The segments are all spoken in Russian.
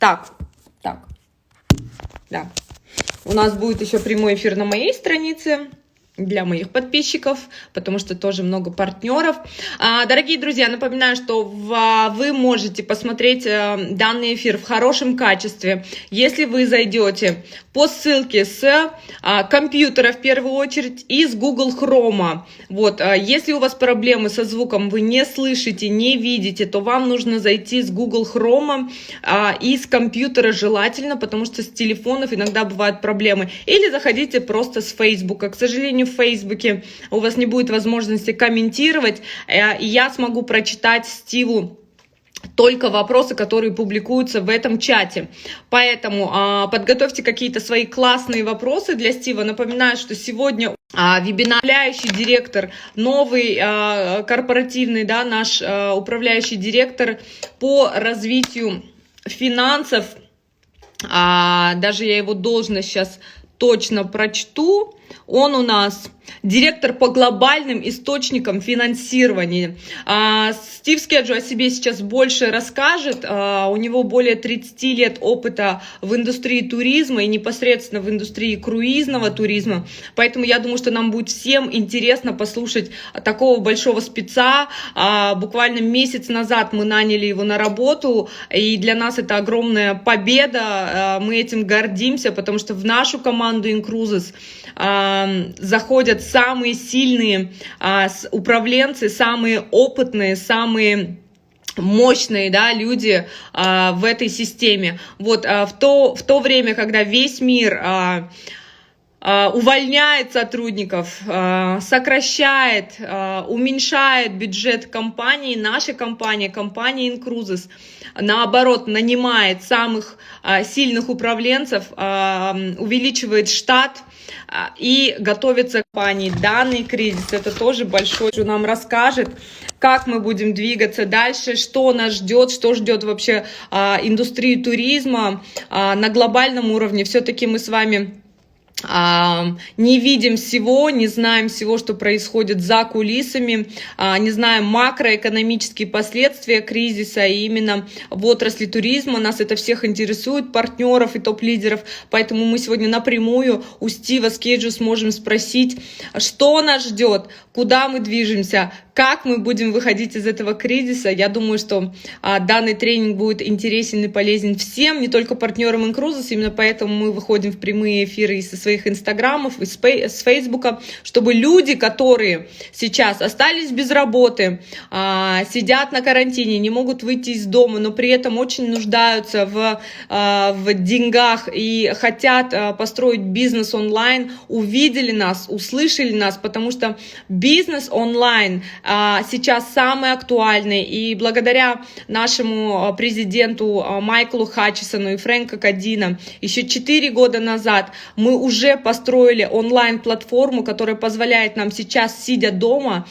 Так, да. У нас будет еще прямой эфир на моей странице для моих подписчиков, потому что тоже много партнеров. Дорогие друзья, напоминаю, что вы можете посмотреть данный эфир в хорошем качестве, если вы зайдете по ссылке с компьютера в первую очередь и с Google Chrome. Вот, если у вас проблемы со звуком, вы не слышите, не видите, то вам нужно зайти с Google Chrome и с компьютера желательно, потому что с телефонов иногда бывают проблемы. Или заходите просто с Facebook. К сожалению, в Фейсбуке у вас не будет возможности комментировать, и я смогу прочитать Стиву только вопросы, которые публикуются в этом чате. Поэтому подготовьте какие-то свои классные вопросы для Стива. Напоминаю, что сегодня вебинар управляющий директор, новый корпоративный, да, наш управляющий директор по развитию финансов. Даже я его должность сейчас точно прочту. Он у нас директор по глобальным источникам финансирования. Стив Скеджу о себе сейчас больше расскажет. У него более 30 лет опыта в индустрии туризма и непосредственно в индустрии круизного туризма. Поэтому я думаю, что нам будет всем интересно послушать такого большого спеца. Буквально месяц назад мы наняли его на работу, и для нас это огромная победа. Мы этим гордимся, потому что в нашу команду inCruises заходят самые сильные управленцы, самые опытные, самые мощные, да, люди в этой системе. Вот в то время, когда весь мир увольняет сотрудников, сокращает, уменьшает бюджет компании, наша компания inCruises, наоборот, нанимает самых сильных управленцев, увеличивает штат и готовится к компании. Данный кризис, это тоже большой, что нам расскажет, как мы будем двигаться дальше, что нас ждет, что ждет вообще индустрию туризма на глобальном уровне. Все-таки мы с вами не видим всего, не знаем всего, что происходит за кулисами, не знаем макроэкономические последствия кризиса, и именно в отрасли туризма нас это всех интересует, партнеров и топ-лидеров, поэтому мы сегодня напрямую у Стива Скеджу сможем спросить, что нас ждет, куда мы движемся, как мы будем выходить из этого кризиса. Я думаю, что данный тренинг будет интересен и полезен всем, не только партнерам inCruises, именно поэтому мы выходим в прямые эфиры и со своих инстаграмов, и с фейсбука, чтобы люди, которые сейчас остались без работы, сидят на карантине, не могут выйти из дома, но при этом очень нуждаются в деньгах и хотят построить бизнес онлайн, увидели нас, услышали нас, потому что бизнес онлайн сейчас самый актуальный, и благодаря нашему президенту Майклу Хатчисону и Фрэнку Кадина еще 4 года назад мы уже построили онлайн-платформу, которая позволяет нам сейчас, сидя дома,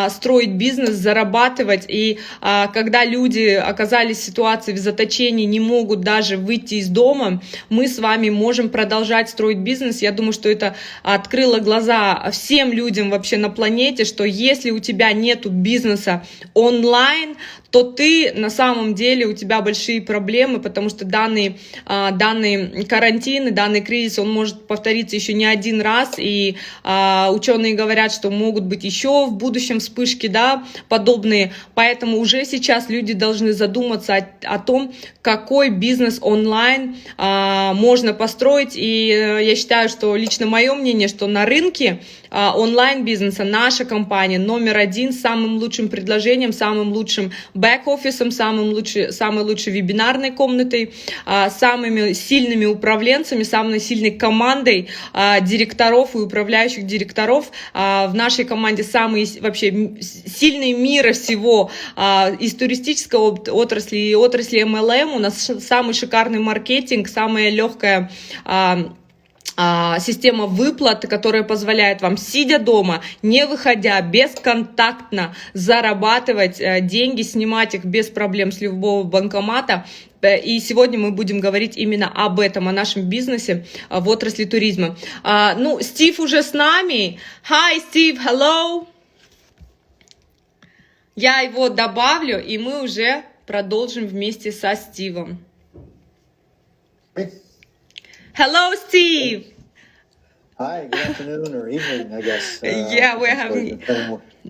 строить бизнес, зарабатывать, и когда люди оказались в ситуации в заточении, не могут даже выйти из дома, мы с вами можем продолжать строить бизнес. Я думаю, что это открыло глаза всем людям вообще на планете, что если у тебя нету бизнеса онлайн, то ты на самом деле, у тебя большие проблемы, потому что данный карантин и данный кризис, он может повториться еще не один раз, и ученые говорят, что могут быть еще в будущем вспышки, да, подобные, поэтому уже сейчас люди должны задуматься о том, какой бизнес онлайн можно построить, и я считаю, что лично мое мнение, что на рынке онлайн-бизнеса наша компания номер один с самым лучшим предложением, самым лучшим бэк-офисом, самой лучшей вебинарной комнатой, самыми сильными управленцами, самой сильной командой директоров и управляющих директоров. В нашей команде самые вообще сильные мира всего из туристической отрасли и отрасли MLM. У нас самый шикарный маркетинг, самая легкая система выплат, которая позволяет вам, сидя дома, не выходя, бесконтактно зарабатывать деньги, снимать их без проблем с любого банкомата. И сегодня мы будем говорить именно об этом, о нашем бизнесе в отрасли туризма. Ну, Стив уже с нами. Hi, Steve, hello. Я его добавлю, и мы уже продолжим вместе со Стивом. Hello, Steve. Hi, good afternoon or evening, I guess. Yeah, we're having...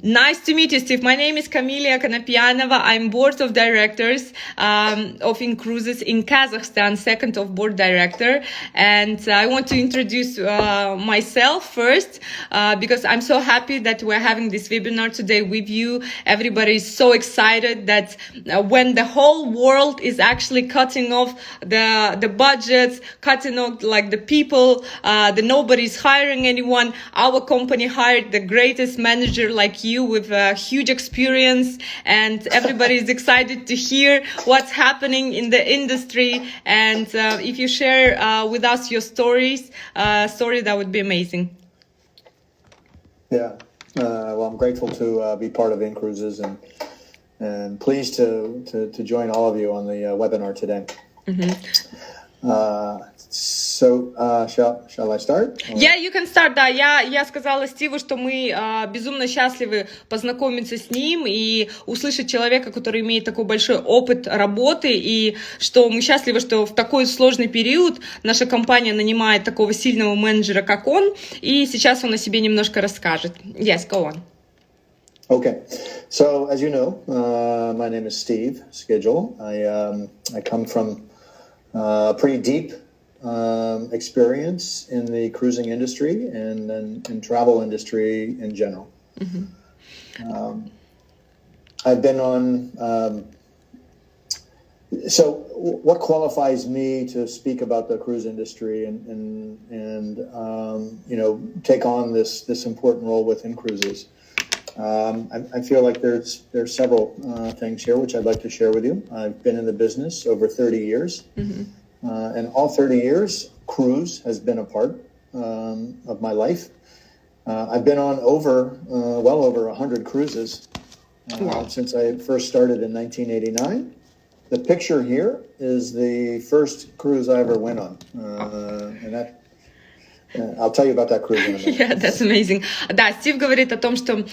Nice to meet you, Steve. My name is Kamila Konopianova. I'm board of directors of inCruises in Kazakhstan, second of board director. And I want to introduce myself first because I'm so happy that we're having this webinar today with you. Everybody is so excited that when the whole world is actually cutting off the budgets, cutting off like the people, nobody's hiring anyone. Our company hired the greatest manager like you with a huge experience, and everybody is excited to hear what's happening in the industry. And if you share with us your story, that would be amazing. Yeah, well, I'm grateful to be part of inCruises and pleased to join all of you on the webinar today. So, shall I start? Yeah, you can start, да. Я сказала Стиву, что мы безумно счастливы познакомиться с ним и услышать человека, который имеет такой большой опыт работы, и что мы счастливы, что в такой сложный период наша компания нанимает такого сильного менеджера, как он, и сейчас он о себе немножко расскажет. Yes, go on. Okay, so as you know, my name is Steve Skejdu. I come from a pretty deep experience in the cruising industry and travel industry in general. I've been on, so what qualifies me to speak about the cruise industry and you know, take on this important role within cruises? I feel like there's several things here which I'd like to share with you. I've been in the business over 30 years. And all 30 years, cruise has been a part of my life. I've been on well over 100 cruises since I first started in 1989. The picture here is the first cruise I ever went on. And that I'll tell you about that cruise in a minute. Yeah, that's amazing. Да, Стив говорит о том, что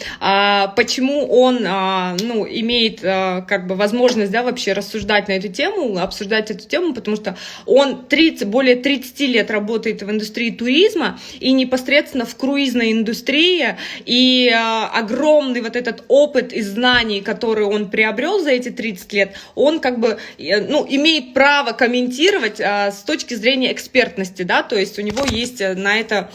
почему он имеет как бы возможность, да, вообще рассуждать на эту тему, обсуждать эту тему, потому что он более 30 лет работает в индустрии туризма и непосредственно в круизной индустрии, и огромный вот этот опыт и знаний, которые он приобрел за эти 30 лет, он как бы имеет право комментировать с точки зрения экспертности, да, то есть у него есть на это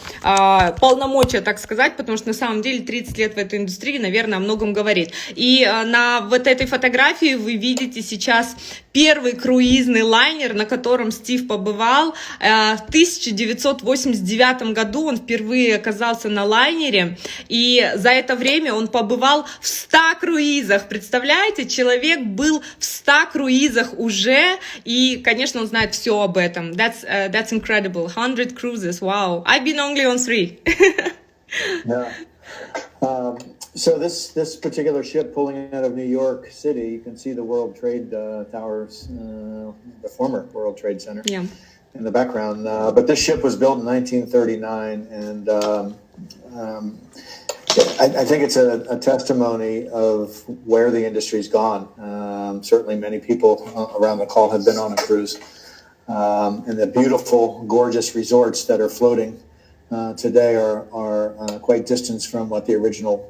полномочия, так сказать, потому что на самом деле 30 лет в этой индустрии, наверное, о многом говорит. И на вот этой фотографии вы видите сейчас первый круизный лайнер, на котором Стив побывал. В 1989 году он впервые оказался на лайнере, и за это время он побывал в 100 круизах. Представляете, человек был в 100 круизах уже, и, конечно, он знает все об этом. That's incredible. 100 cruises, wow. I've been only on 3. Yeah. So this particular ship pulling out of New York City, you can see the World Trade Towers, the former World Trade Center, in the background. But this ship was built in 1939, and I think it's a testimony of where the industry's gone. Certainly many people around the call have been on a cruise. And the beautiful, gorgeous resorts that are floating today are quite distant from what the original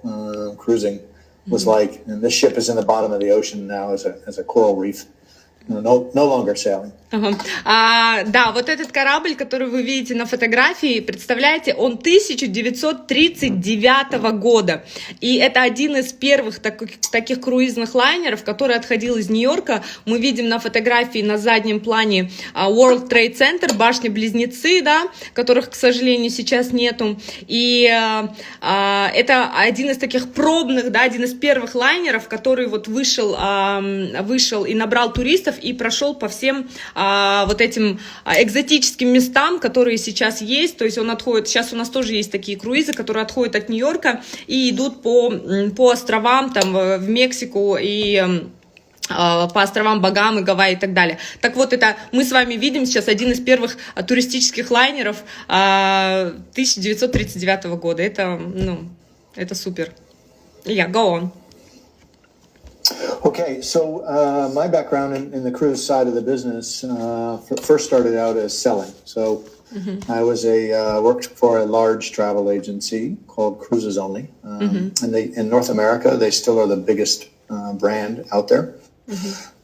cruising was like. And this ship is in the bottom of the ocean now as a coral reef, no longer sailing. Да, вот этот корабль, который вы видите на фотографии, представляете, он 1939 года. И это один из первых таких круизных лайнеров, который отходил из Нью-Йорка. Мы видим на фотографии на заднем плане World Trade Center, башни-близнецы, да, которых, к сожалению, сейчас нету. И это один из таких пробных, да, один из первых лайнеров, который вот вышел и набрал туристов и прошел по всем вот этим экзотическим местам, которые сейчас есть. То есть он отходит, сейчас у нас тоже есть такие круизы, которые отходят от Нью-Йорка и идут по островам, там, в Мексику и по островам Багамы, Гавайи и так далее. Так вот, это мы с вами видим сейчас один из первых туристических лайнеров 1939 года. Это супер. Yeah, go on. Okay, so my background in the cruise side of the business first started out as selling. So I was worked for a large travel agency called Cruises Only, and in North America they still are the biggest brand out there.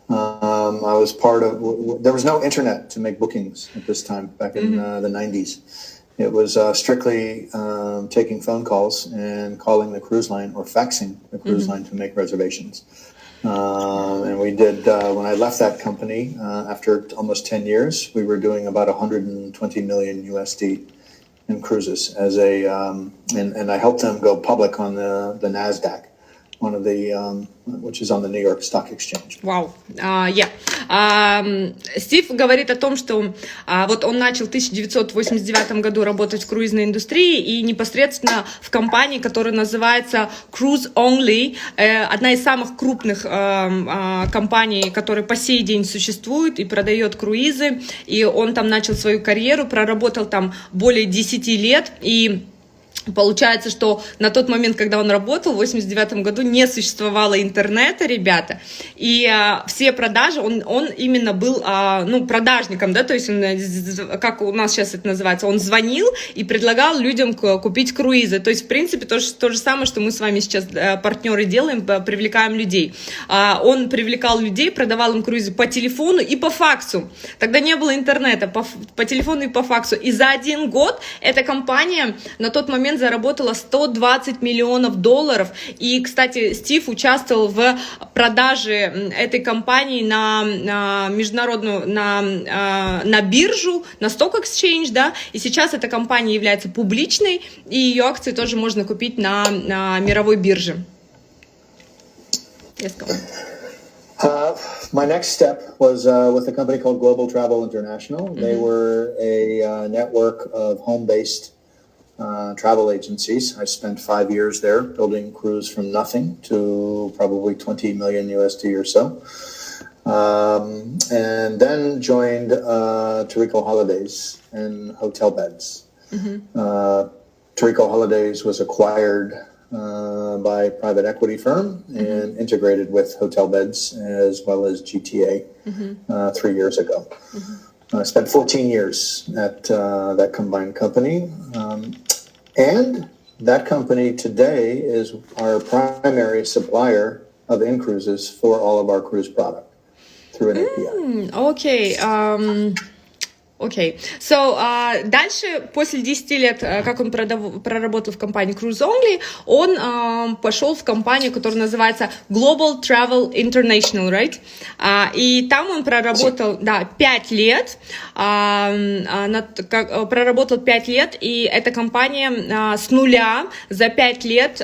I was part of. There was no internet to make bookings at this time back in the 90s. It was strictly taking phone calls and calling the cruise line or faxing the cruise line to make reservations. And we did, when I left that company, after almost 10 years, we were doing about 120 million USD in cruises as and I helped them go public on the NASDAQ, one of the, which is on the New York Stock Exchange. Вау. Стив говорит о том, что вот он начал в 1989 году работать в круизной индустрии и непосредственно в компании, которая называется Cruise Only, одна из самых крупных компаний, которая по сей день существует и продает круизы. И он там начал свою карьеру, проработал там более 10 лет и получается, что на тот момент, когда он работал, в 89 году не существовало интернета, ребята, и все продажи, он именно был, продажником, да, то есть он, как у нас сейчас это называется, он звонил и предлагал людям купить круизы, то есть, в принципе, то же самое, что мы с вами сейчас, партнеры, делаем, привлекаем людей. Он привлекал людей, продавал им круизы по телефону и по факсу, тогда не было интернета, по телефону и по факсу, и за 1 год эта компания на тот момент заработала $120 миллионов. И, кстати, Стив участвовал в продаже этой компании на международную, на биржу, на Stock Exchange, да, и сейчас эта компания является публичной, и ее акции тоже можно купить на мировой бирже. Yes, go on. My next step was with a company called Global Travel International. They were a network of home-based travel agencies. I spent 5 years there building cruise from nothing to probably 20 million USD or so. And then joined Torrico Holidays and hotel beds. Torrico Holidays was acquired by a private equity firm and integrated with hotel beds as well as GTA 3 years ago. I spent 14 years at that combined company. And that company today is our primary supplier of inCruises for all of our cruise product through an API. Окей. So, дальше, после 10 лет, как он проработал в компании Cruise Only, он пошел в компанию, которая называется Global Travel International, right? И там он проработал, 5 лет, проработал 5 лет, и эта компания с нуля за 5 лет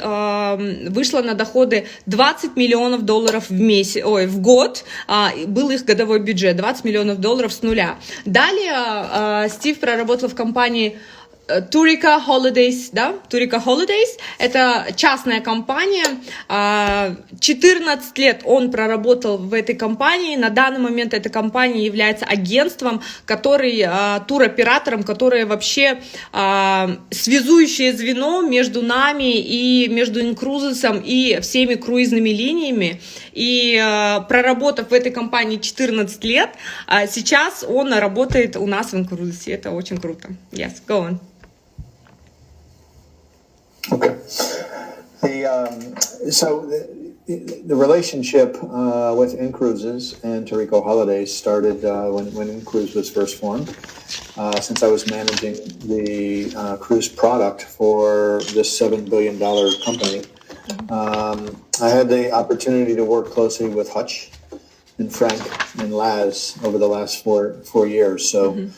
вышла на доходы $20 миллионов в год, был их годовой бюджет, $20 миллионов с нуля. Далее Стив проработал в компании Torrico Holidays, да? Torrico Holidays – это частная компания. 14 лет он проработал в этой компании. На данный момент эта компания является агентством, туроператором, которое вообще связующее звено между нами и между inCruises и всеми круизными линиями. И проработав в этой компании 14 лет, сейчас он работает у нас в inCruises. Это очень круто. Yes, go on. Okay. The relationship with inCruises and Torrico Holidays started when inCruise was first formed. Since I was managing the cruise product for this $7 billion company, I had the opportunity to work closely with Hutch and Frank and Laz over the last four years. So.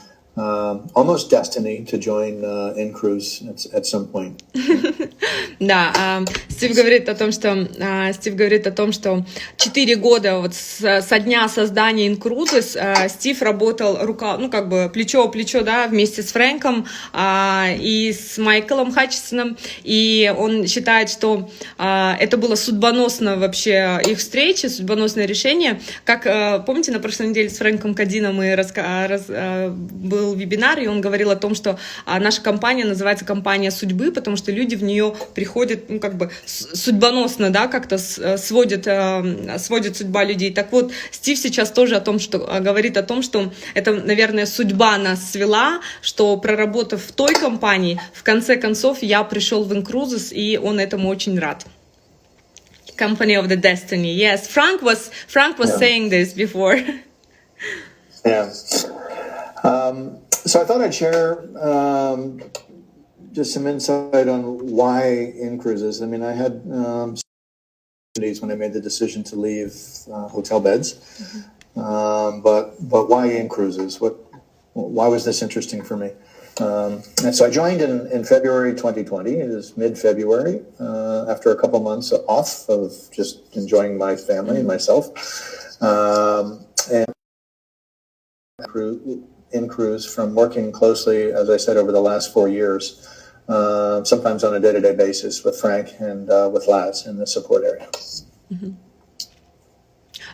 Almost destiny to join inCruise at some point. Да, Стив говорит о том, что 4 года вот со дня создания inCruises Стив работал плечо в плечо, да, вместе с Фрэнком и с Майклом Хатчинсоном, и он считает, что это было судьбоносно вообще их встреча, судьбоносное решение. Как помните, на прошлой неделе с Фрэнком Кадином был был вебинар, и он говорил о том, что наша компания называется компания судьбы, потому что люди в нее приходят, ну, как бы судьбоносно, да, как-то сводит судьба людей. Так вот, Стив сейчас тоже говорит о том, что это, наверное, судьба нас свела, что проработав в той компании, в конце концов я пришел в inCruises, и он этому очень рад. Company of the destiny. Yes, Frank was saying this before. Yeah. So I thought I'd share just some insight on why inCruises. I mean, I had opportunities when I made the decision to leave hotel beds, but why inCruises? Why was this interesting for me? And so I joined in February 2020. It was mid-February, after a couple months off of just enjoying my family and myself. And inCruise from working closely, as I said, over the last 4 years, sometimes on a day-to-day basis with Frank and with Laz in the support area.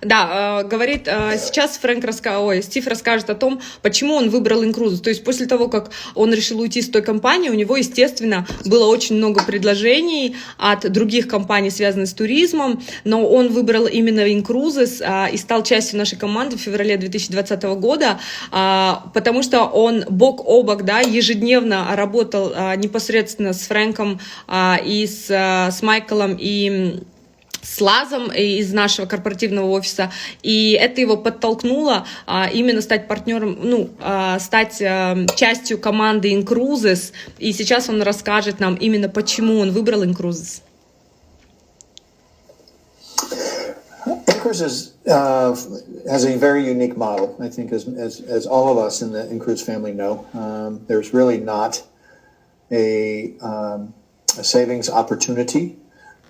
Да, говорит, сейчас Стив расскажет о том, почему он выбрал inCruises. То есть после того, как он решил уйти с той компании, у него, естественно, было очень много предложений от других компаний, связанных с туризмом, но он выбрал именно inCruises и стал частью нашей команды в феврале 2020 года, потому что он бок о бок, да, ежедневно работал непосредственно с Фрэнком и с Майклом и с Лазом из нашего корпоративного офиса, и это его подтолкнуло именно стать партнером, стать частью команды inCruises, и сейчас он расскажет нам именно, почему он выбрал inCruises. inCruises has a very unique model, I think, as all of us in the inCruise family know. There's really not a savings opportunity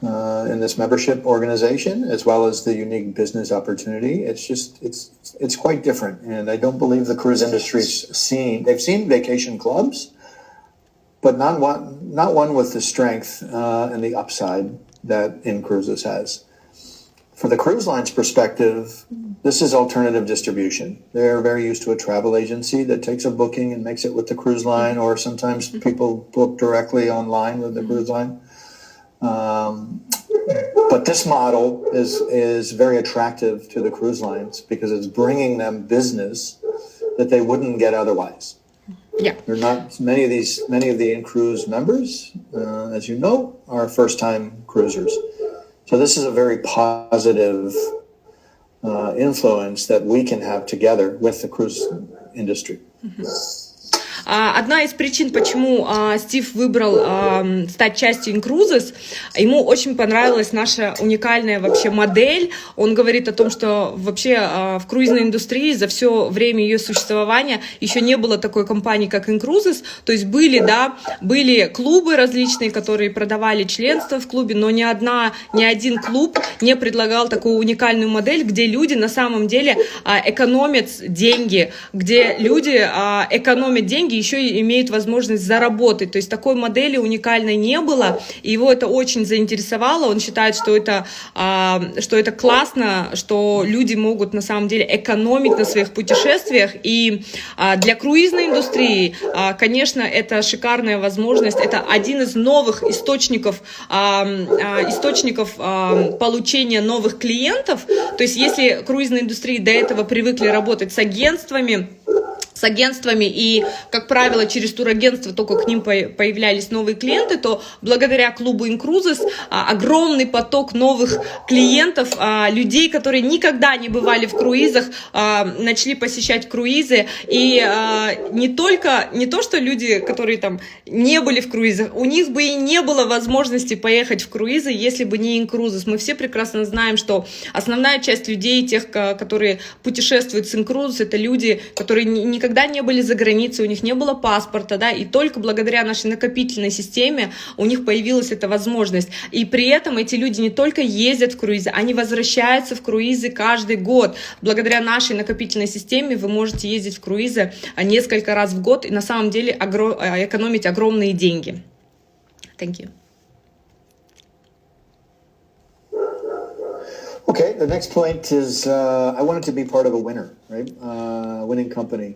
in this membership organization, as well as the unique business opportunity. It's quite different, and I don't believe the cruise industry's they've seen vacation clubs, but not one with the strength and the upside that inCruises has. For the cruise line's perspective, this is alternative distribution. They're very used to a travel agency that takes a booking and makes it with the cruise line, or sometimes people book directly online with the cruise line. But this model is very attractive to the cruise lines because it's bringing them business that they wouldn't get otherwise. Yeah. They're not many of the inCruise members, as you know, are first-time cruisers. So this is a very positive influence that we can have together with the cruise industry. Одна из причин, почему Стив выбрал стать частью inCruises, ему очень понравилась наша уникальная вообще модель. Он говорит о том, что вообще в круизной индустрии за все время ее существования еще не было такой компании, как inCruises. То есть были клубы различные, которые продавали членство в клубе, но ни один клуб не предлагал такую уникальную модель, где люди на самом деле экономят деньги, где люди экономят деньги, еще и имеют возможность заработать. То есть такой модели уникальной не было, и его это очень заинтересовало. Он считает, что это классно, что люди могут на самом деле экономить на своих путешествиях. И для круизной индустрии, конечно, это шикарная возможность. Это один из новых источников получения новых клиентов. То есть если круизные индустрии до этого привыкли работать с агентствами, и, как правило, через турагентство только к ним появлялись новые клиенты, то благодаря клубу inCruises огромный поток новых клиентов, людей, которые никогда не бывали в круизах, начали посещать круизы. И не то, что люди, которые там не были в круизах, у них бы и не было возможности поехать в круизы, если бы не inCruises. Мы все прекрасно знаем, что основная часть людей, тех, которые путешествуют с inCruises, это люди, которые никогда не были за границей, у них не было паспорта, да, и только благодаря нашей накопительной системе у них появилась эта возможность. И при этом эти люди не только ездят в круизы, они возвращаются в круизы каждый год. Благодаря нашей накопительной системе вы можете ездить в круизы несколько раз в год и на самом деле экономить огромные деньги. Thank you. Okay, the next point is I wanted to be part of a winner, right? Winning company.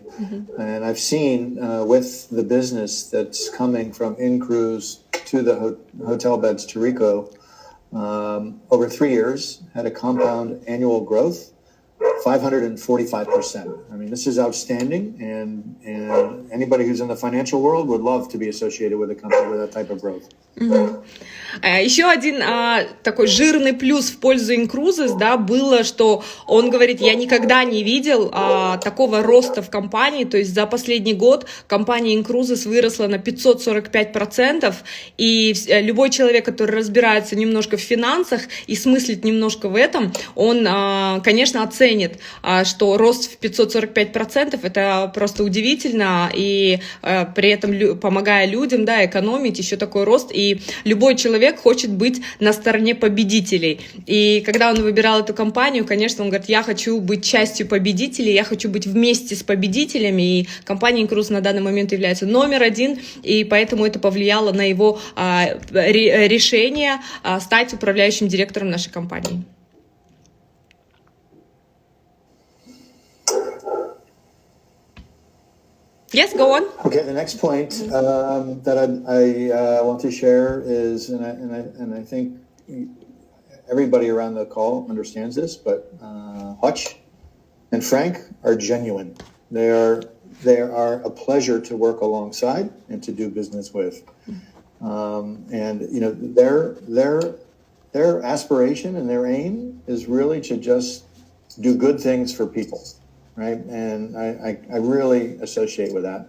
And I've seen with the business that's coming from inCruise to the hotel beds to Rico, over 3 years, had a compound annual growth, 545%. I mean, this is outstanding, and anybody who's in the financial world would love to be associated with a company with that type of growth. Еще один такой жирный плюс в пользу inCruises, да, было, что он говорит, я никогда не видел такого роста в компании, то есть за последний год компания inCruises выросла на 545%, и любой человек, который разбирается немножко в финансах и смыслит немножко в этом, он, конечно, оценит, что рост в 545% это просто удивительно, и при этом помогая людям, да, экономить, еще такой рост, и любой человек хочет быть на стороне победителей. И когда он выбирал эту компанию, конечно, он говорит, я хочу быть частью победителей, я хочу быть вместе с победителями, и компания inCruises на данный момент является номер один, и поэтому это повлияло на его решение стать управляющим директором нашей компании. Yes, go on. Okay, the next point that I want to share is, and I think everybody around the call understands this, but Hutch and Frank are genuine. They are a pleasure to work alongside and to do business with. And you know, their aspiration and their aim is really to just do good things for people. Right, and I really associate with that.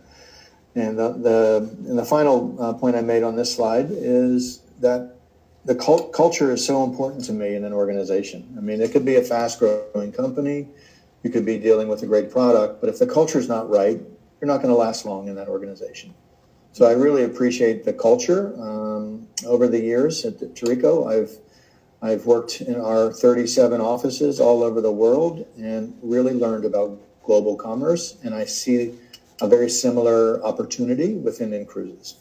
And the final point I made on this slide is that the culture is so important to me in an organization. I mean, it could be a fast-growing company, you could be dealing with a great product, but if the culture is not right, you're not going to last long in that organization. So I really appreciate the culture. Over the years at Rico, I've worked in our 37 offices all over the world and really learned about global commerce, and I see a very similar opportunity within inCruises.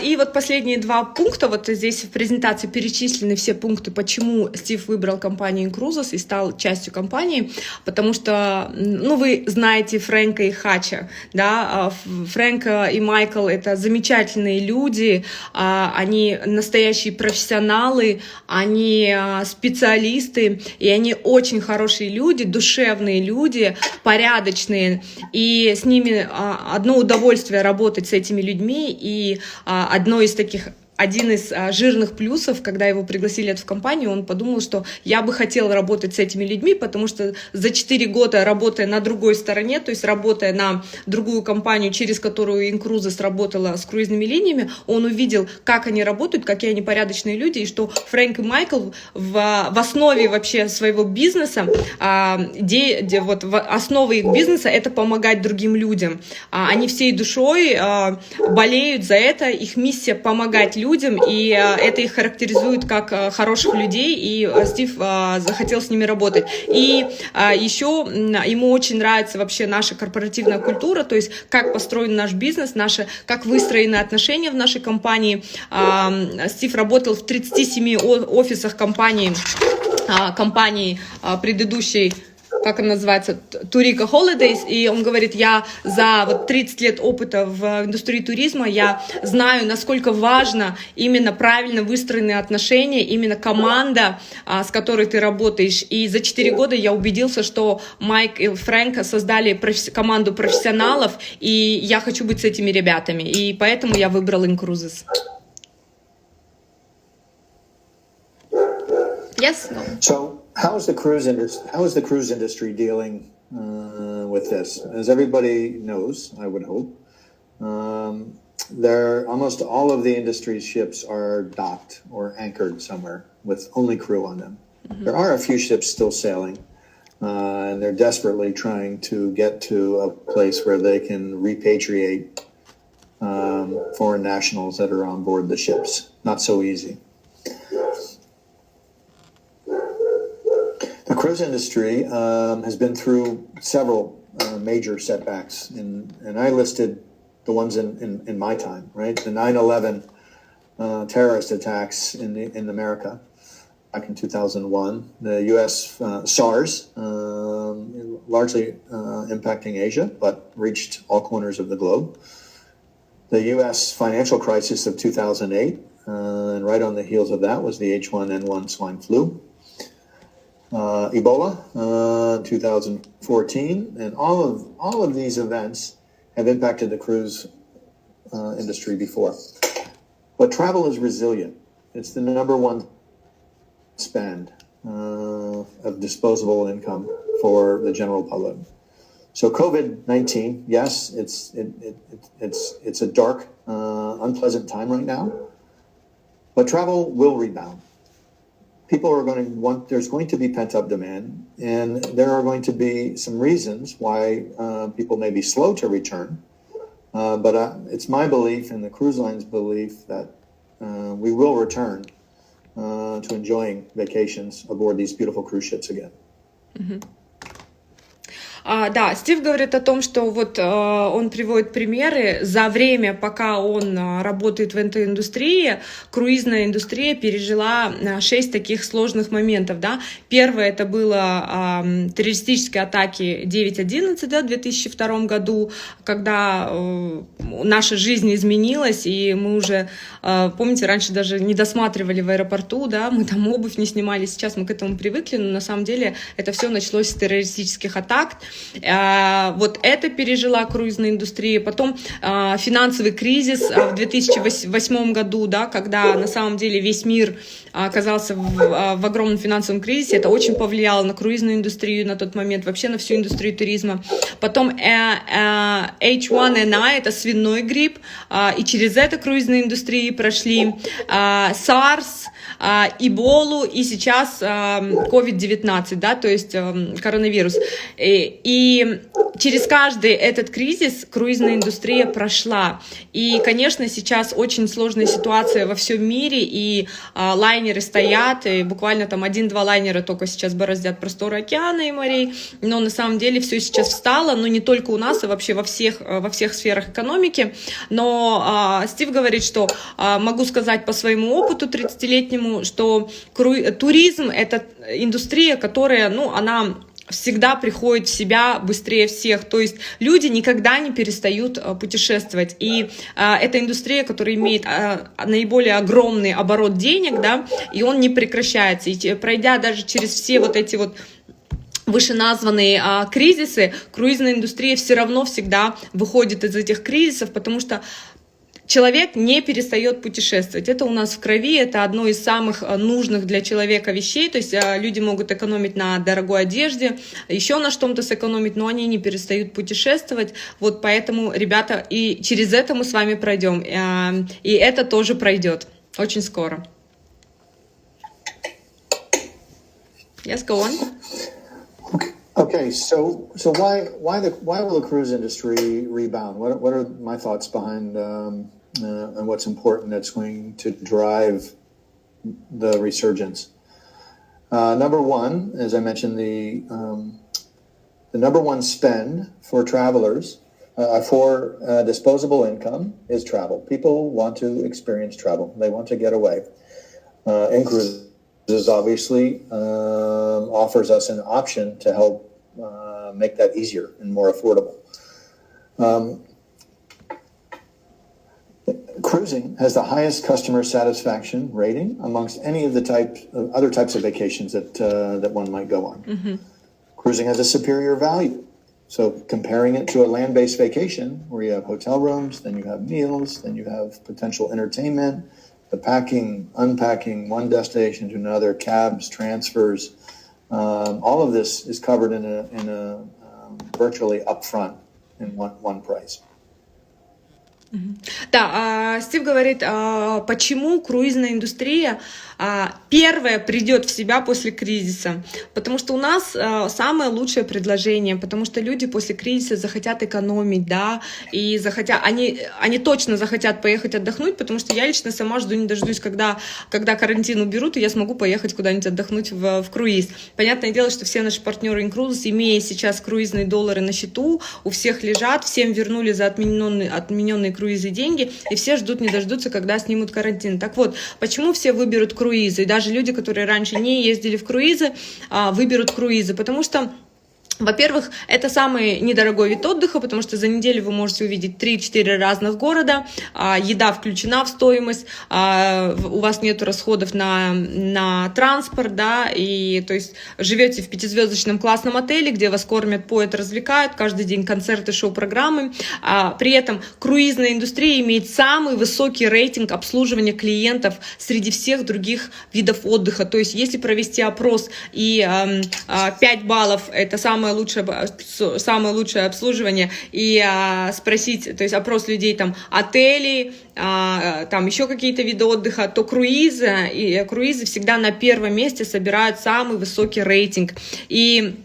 И вот последние два пункта, вот здесь в презентации перечислены все пункты, почему Стив выбрал компанию inCruises и стал частью компании, потому что, ну, вы знаете Фрэнка и Хача, да, Фрэнк и Майкл — это замечательные люди, они настоящие профессионалы, они специалисты, и они очень хорошие люди, душевные люди, порядочные, и с ними одно удовольствие работать с этими людьми, и один из жирных плюсов, когда его пригласили в компанию, он подумал, что я бы хотел работать с этими людьми, потому что за 4 года, работая на другой стороне, то есть работая на другую компанию, через которую inCruises работала с круизными линиями, он увидел, как они работают, какие они порядочные люди, и что Фрэнк и Майкл в основе вообще своего бизнеса, вот основа их бизнеса — это помогать другим людям. Они всей душой болеют за это, их миссия — помогать людям, и это их характеризует как хороших людей, и Стив захотел с ними работать. И еще ему очень нравится вообще наша корпоративная культура, то есть как построен наш бизнес, как выстроены отношения в нашей компании. Стив работал в 37 офисах компании предыдущей, как она называется, Турико Holidays, и он говорит, я за вот 30 лет опыта в индустрии туризма, я знаю, насколько важно именно правильно выстроенные отношения, именно команда, с которой ты работаешь, и за 4 года я убедился, что Майк и Фрэнк создали команду профессионалов, и я хочу быть с этими ребятами, и поэтому я выбрал inCruises. Yes? So, how is the cruise industry dealing with this? As everybody knows, I would hope, almost all of the industry's ships are docked or anchored somewhere with only crew on them. Mm-hmm. There are a few ships still sailing, and they're desperately trying to get to a place where they can repatriate foreign nationals that are on board the ships. Not so easy. The cruise industry has been through several major setbacks, and I listed the ones in my time, right? The 9/11 terrorist attacks in America, in 2001. The U.S. SARS, largely impacting Asia, but reached all corners of the globe. The U.S. financial crisis of 2008, and right on the heels of that was the H1N1 swine flu. Ebola, 2014, and all of these events have impacted the cruise industry before. But travel is resilient. It's the number one spend of disposable income for the general public. So COVID-19, yes, it's a dark, unpleasant time right now, but travel will rebound. People are going to want, there's going to be pent-up demand, and there are going to be some reasons why people may be slow to return. But it's my belief and the cruise line's belief that we will return to enjoying vacations aboard these beautiful cruise ships again. Mm-hmm. Да, Стив говорит о том, что вот он приводит примеры. За время, пока он работает в этой индустрии, круизная индустрия пережила 6 таких сложных моментов. Да? Первое, это было террористические атаки 9/11, да, в 2002 году, когда наша жизнь изменилась, и мы уже, помните, раньше даже не досматривали в аэропорту, да, мы там обувь не снимали, сейчас мы к этому привыкли, но на самом деле это все началось с террористических атак. Вот это пережила круизная индустрия. Потом финансовый кризис в 2008 году, да, когда на самом деле весь мир оказался в огромном финансовом кризисе. Это очень повлияло на круизную индустрию на тот момент, вообще на всю индустрию туризма. Потом H1N1, это свиной грипп, и через это круизные индустрии прошли SARS, Эболу и сейчас COVID-19, да, то есть коронавирус. И через каждый этот кризис круизная индустрия прошла. И, конечно, сейчас очень сложная ситуация во всем мире, и лайнеры стоят, и буквально там 1-2 лайнера только сейчас бороздят просторы океана и морей, но на самом деле все сейчас встало, но не только у нас, а вообще во всех сферах экономики. Но Стив говорит, что могу сказать по своему опыту 30-летнему, что туризм — это индустрия, которая, ну, она всегда приходит в себя быстрее всех, то есть люди никогда не перестают путешествовать, и это индустрия, которая имеет наиболее огромный оборот денег, да, и он не прекращается, и пройдя даже через все вот эти вот вышеназванные кризисы, круизная индустрия все равно всегда выходит из этих кризисов, потому что человек не перестает путешествовать. Это у нас в крови, это одно из самых нужных для человека вещей. То есть люди могут экономить на дорогой одежде, еще на что-то сэкономить, но они не перестают путешествовать. Вот поэтому, ребята, и через это мы с вами пройдем. И это тоже пройдет очень скоро. Yes, go on. Okay, so why will the cruise industry rebound? What are my thoughts behind and what's important that's going to drive the resurgence? Number one, as I mentioned, the number one spend for travelers for disposable income is travel. People want to experience travel. They want to get away. inCruises obviously offers us an option to help make that easier and more affordable. Cruising has the highest customer satisfaction rating amongst any of the other types of vacations that one might go on. Mm-hmm. Cruising has a superior value. So comparing it to a land-based vacation where you have hotel rooms, then you have meals, then you have potential entertainment, the packing, unpacking, one destination to another, cabs, transfers, all of this is covered in a virtually upfront in one price. Да, Стив говорит, почему круизная индустрия первая придет в себя после кризиса, потому что у нас самое лучшее предложение, потому что люди после кризиса захотят экономить, да, и они точно захотят поехать отдохнуть, потому что я лично сама жду не дождусь, когда карантин уберут, и я смогу поехать куда-нибудь отдохнуть в круиз. Понятное дело, что все наши партнеры inCruises, имея сейчас круизные доллары на счету, у всех лежат, всем вернули за отмененные круизы деньги, и все ждут, не дождутся, когда снимут карантин. Так вот, почему все выберут круизы? И даже люди, которые раньше не ездили в круизы, выберут круизы, потому что, во-первых, это самый недорогой вид отдыха, потому что за неделю вы можете увидеть 3-4 разных города, еда включена в стоимость, у вас нет расходов на транспорт, да, и то есть живете в 5-звездочном классном отеле, где вас кормят, поят, развлекают, каждый день концерты, шоу-программы. При этом круизная индустрия имеет самый высокий рейтинг обслуживания клиентов среди всех других видов отдыха. То есть если провести опрос и 5 баллов это самое лучшее обслуживание, и спросить, то есть опрос людей, там, отелей, там еще какие-то виды отдыха, то круизы всегда на первом месте собирают самый высокий рейтинг. И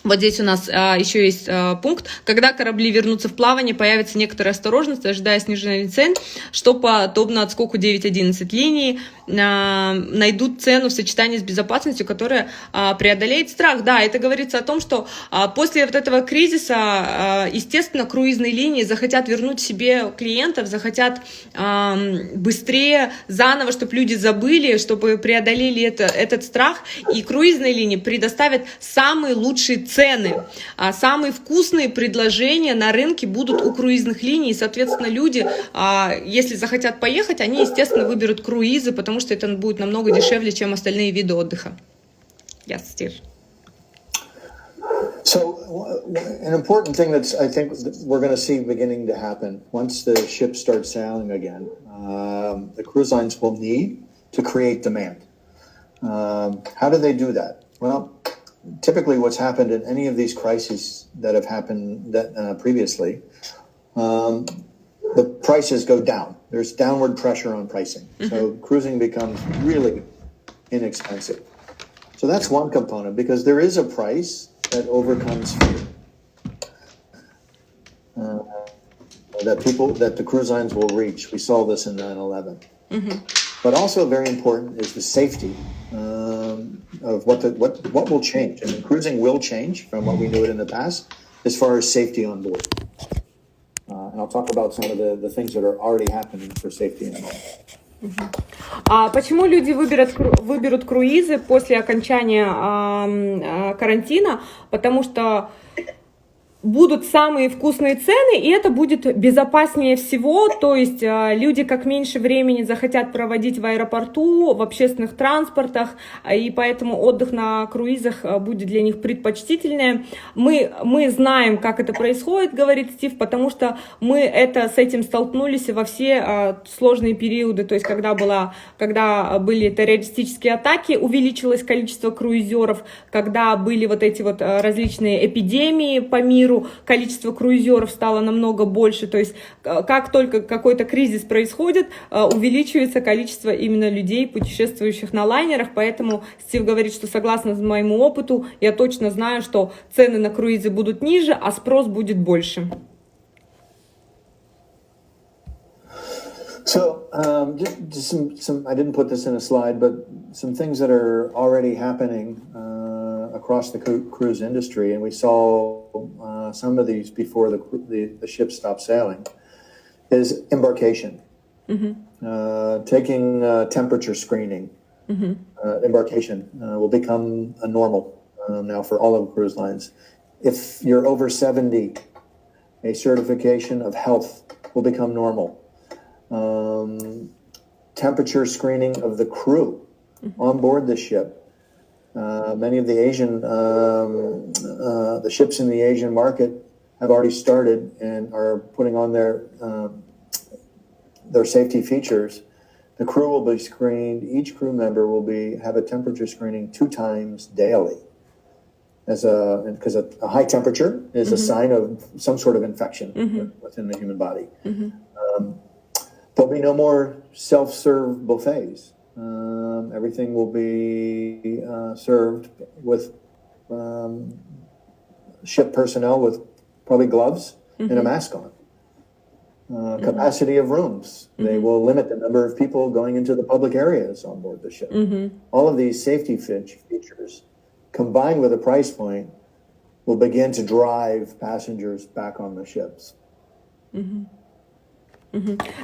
вот здесь у нас еще есть пункт: когда корабли вернутся в плавание, появится некоторая осторожность, ожидая снижения цен, что подобно отскоку 9-11 линий найдут цену в сочетании с безопасностью, которая преодолеет страх. Да, это говорится о том, что после вот этого кризиса, естественно, круизные линии захотят вернуть себе клиентов, захотят быстрее, заново, чтобы люди забыли, чтобы преодолели этот страх, и круизные линии предоставят самые лучшие цены, самые вкусные предложения на рынке будут у круизных линий, и, соответственно, люди, если захотят поехать, они, естественно, выберут круизы, потому что это будет намного дешевле, чем остальные виды отдыха. Yes, Steve. So, an important thing that's, I think, we're going to see beginning to happen once the ships start sailing again, the cruise lines will need to create demand. How do they do that? Well, typically what's happened in any of these crises that have happened previously, the prices go down. There's downward pressure on pricing. So cruising becomes really inexpensive. So that's one component, because there is a price that overcomes fear. That the cruise lines will reach. We saw this in 9/11. But also very important is the safety of what will change. I mean, cruising will change from what we knew it in the past as far as safety on board. And I'll talk about some of the things that are already happening for safety in a moment. Почему люди выберут круизы после окончания карантина? Потому что будут самые вкусные цены, и это будет безопаснее всего, то есть люди как меньше времени захотят проводить в аэропорту, в общественных транспортах, и поэтому отдых на круизах будет для них предпочтительнее. Мы знаем, как это происходит, говорит Стив, потому что мы с этим столкнулись во все сложные периоды, то есть когда были террористические атаки, увеличилось количество круизеров, когда были вот эти вот различные эпидемии по миру, количество круизеров стало намного больше, то есть как только какой-то кризис происходит, увеличивается количество именно людей, путешествующих на лайнерах, поэтому Стив говорит, что согласно моему опыту, я точно знаю, что цены на круизы будут ниже, а спрос будет больше. So, just some, I didn't put this in a slide, but some things that are already happening across the cruise industry, and we saw some of these before the ship stopped sailing, is embarkation. Taking temperature screening. Embarkation will become a normal now for all of cruise lines. If you're over 70, a certification of health will become normal. Temperature screening of the crew on board the ship. Many of the the ships in the Asian market have already started and are putting on their safety features. The crew will be screened. Each crew member will have a temperature screening 2 times daily. Because a high temperature is a sign of some sort of infection within the human body. There'll be no more self-serve buffets. Everything will be served with ship personnel with probably gloves and a mask on. Capacity of rooms. They will limit the number of people going into the public areas on board the ship. All of these safety features, combined with a price point, will begin to drive passengers back on the ships.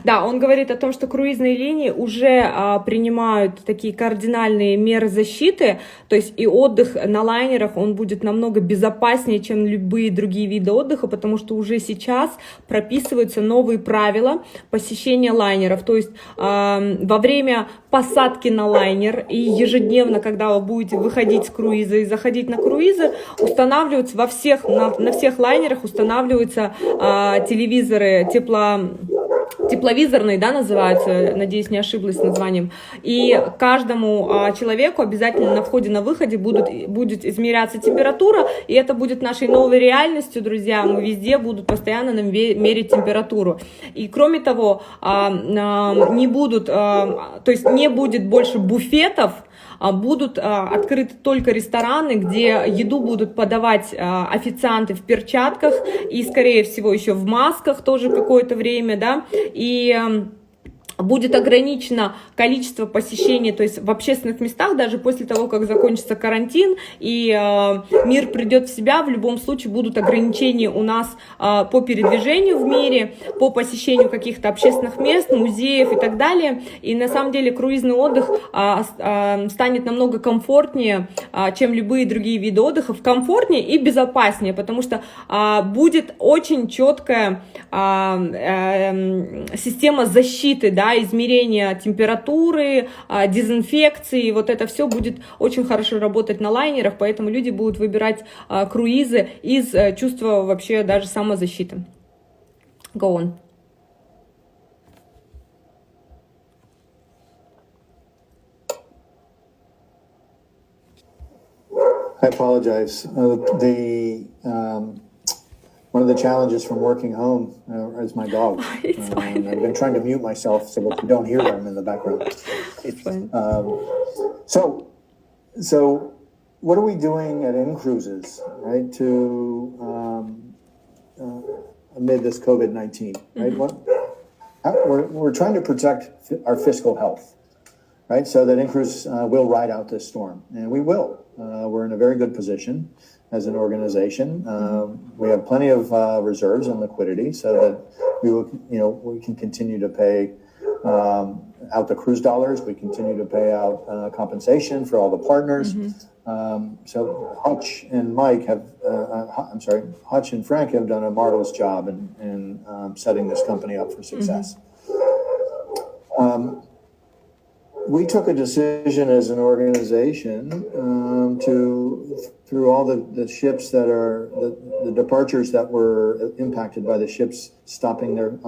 Да, он говорит о том, что круизные линии уже принимают такие кардинальные меры защиты, то есть и отдых на лайнерах, он будет намного безопаснее, чем любые другие виды отдыха, потому что уже сейчас прописываются новые правила посещения лайнеров, то есть во время посадки на лайнер и ежедневно, когда вы будете выходить с круиза и заходить на круизы, устанавливаются на всех лайнерах устанавливаются телевизоры, тепловизорные, да, называются, надеюсь, не ошиблась с названием, и каждому человеку обязательно на входе, на выходе будет измеряться температура, и это будет нашей новой реальностью, друзья, мы везде будут постоянно нам мерить температуру, и кроме того, не будет больше буфетов, будут открыты только рестораны, где еду будут подавать официанты в перчатках и, скорее всего, еще в масках тоже какое-то время, да, и будет ограничено количество посещений, то есть в общественных местах, даже после того, как закончится карантин и мир придет в себя, в любом случае будут ограничения у нас по передвижению в мире, по посещению каких-то общественных мест, музеев и так далее. И на самом деле круизный отдых станет намного комфортнее, чем любые другие виды отдыха, комфортнее и безопаснее, потому что будет очень четкая система защиты, да, измерения температуры, дезинфекции, вот это все будет очень хорошо работать на лайнерах, поэтому люди будут выбирать круизы из чувства вообще даже самозащиты. Go on. I apologize. One of the challenges from working home is my dog. It's fine. I've been trying to mute myself so that you don't hear them in the background. It's fine. So what are we doing at inCruises, right, to amid this COVID-19, right? We're trying to protect our fiscal health, right, so that inCruises will ride out this storm, and we will. We're in a very good position as an organization. We have plenty of reserves and liquidity so that we can continue to pay out the cruise dollars. We continue to pay out compensation for all the partners. So Hutch and Hutch and Frank have done a marvelous job in setting this company up for success. We took a decision as an organization through all the ships that are, the departures that were impacted by the ships stopping their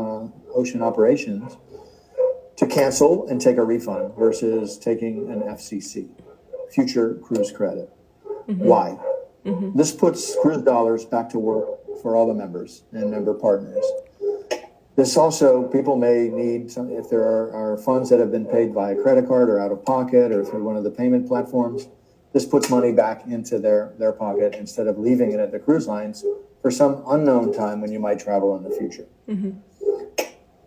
ocean operations, to cancel and take a refund versus taking an FCC, future cruise credit. Why? This puts cruise dollars back to work for all the members and member partners. This also, people may need some, if there are funds that have been paid via credit card or out of pocket or through one of the payment platforms, this puts money back into their pocket instead of leaving it at the cruise lines for some unknown time when you might travel in the future.